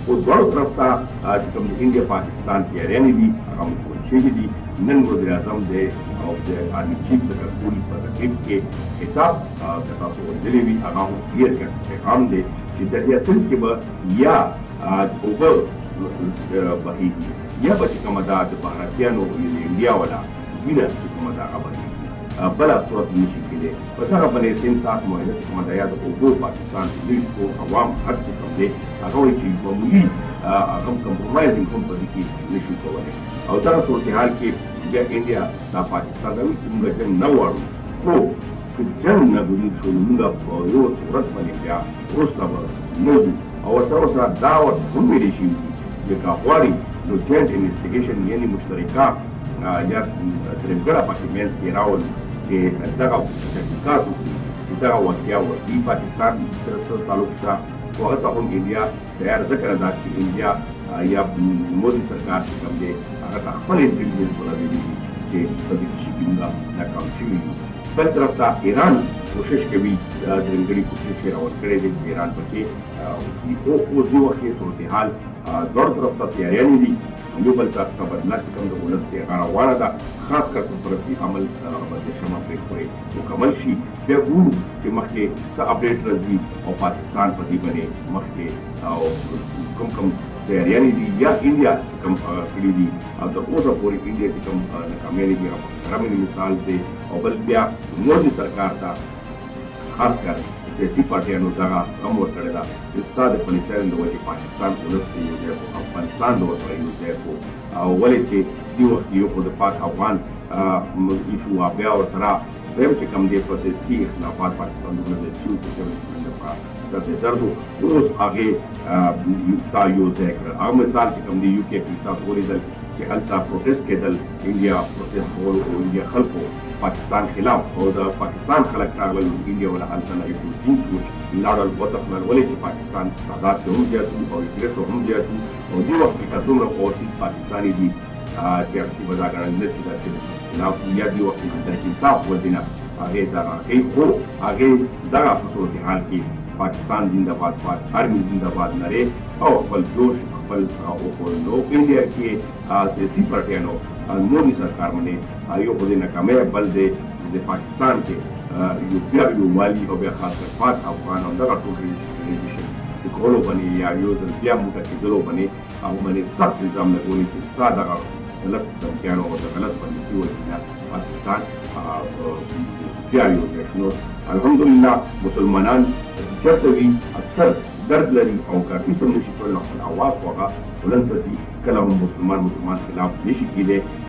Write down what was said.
او دواړو طرف ته چې کوم انډیا پاکستان تیاریانې دي هغه مکمل شوي دي. نن وزیر اعظم دی او د آرمي چیف سکرټري په تقریب کې خطاب که تاسو اورېدلی وي هغه هم ډېر ګټ پیغام دی چې د دې اصل کې به یا اوبه بهیږي یا به چې کومه ده د بهراتیانو د انډیا والا وینه چې کومه ده هغه بهیږي بلا صورت نشي کېدی. په دغه باندې سیم ساعت معاهده چې کومه ده یا د اوبو پاکستان پولیسو عوام حق چې کوم دی هغه وایي چې معمولي هغه کمپرومایزینګ هم په دې کې نشي کولی. او دغه صورتحال کې بیا انډیا دا پاکستان ته وایي چې موږ جنګ نه غواړو، خو که جنګ نه ګډون شو نو موږ په یو صورت باندې بیا وروسته به نه ځو. او ورسره سره دا ورته هم ویلې شوي دي چې که غواړي نو جاینټ انویسټیګیشن یعنې مشترکه یا درېمګړه پکې منځ کې راولي چې دغه تحقیقات وکړي چې دغه واقعه وکړي پاکستان سره تعلق شته. خو هغه ته هم انډیا تیار ذکر ده چې انډیا یا مودي سرکار چې کوم دی هغه ته خپل انټلیجنس ورغلي دي چې په دې شي کې موږ ناکام شوي یو. بل طرف ته ایران کوشش کوي درېمګړي کوشش یې راوړ کړی دی چې ایران پکې اوس دې وخت کې صورتحال دواړو طرف ته تیاریانې دي. یو بل طرف ته بدله چې کوم د ولس دی هغه روانه ده، خاص کر په طرفي عمل به د شمه پرې پورې مکمل شي. بیا ګورو چې مخکې څه اپډیټ راځي او پاکستان په دې باندې مخکې او کوم تیاریانې دي یا انډیا کوم کړي دي او تر اوسه پورې انډیا چې کوم ناکامیانې دي هغه رامنې مثال دی. او بل بیا مودي سرکار ته خاص کر سیاسي پارټیانو دغه هم ورکړې ده چې ستا د پالیسیانو د وجې پاکستان ولس ته یو ځای کړو، افغانستان د ورسره یو ځای کړو. او ولې چې دې وخت کې یو خو د پاک افغان ایشو بیا ورسره دویم چې کوم دی په سیاسي اختلافات پاکستان د ولس شوي چې درد درد اوس هغې تا یو ځای کړل. هغه مثال چې کوم دی یو کې کې تاسو ولیدل چې هلته پروټیسټ کېدل، انډیا پروټیسټ کول او انډیا خلکو پاکستان خلاف او د پاکستان خلک راغلل انډیا ولا هلته نه یو ټیم شو لاړل وتښتل. ولې چې پاکستان تعداد کې هم زیات وو او انګلیسو هم زیات وو او دې وخت کې که څومره اوسیس پاکستاني دي چې هغه به دا ګڼل نه شي دا چې خلاف یا دې وخت کې د انصاف ودینه هغې دغه کوي. خو هغې دغه په صورتحال کې پاکستان زنده‌باد آرمي زنده‌باد نارې او خپل جوش خپل وښودلو. انډیا کې سیاسي پارټیانو مودي سرکار باندې یو خو د ناکامۍ بل دی د پاکستان کې یو بیا یو والي او بیا خاص کر پاک افغان او دغه ټول ریلیشن د کولو باندې یا یو ځل بیا موټه کېدلو باندې هغه باندې سخت نظام لګولي چې ستا دغه غلط دمکیانو او د غلط پالیسي وجې پاکستان بیا یو ځای شو. الحمدلله مسلمانان چېرته وي اکثر درد لري او کافي سم نشي کولی خپل اواز خو هغه بلند ساتي. کله هم مسلمان خلاف نشي کېدی.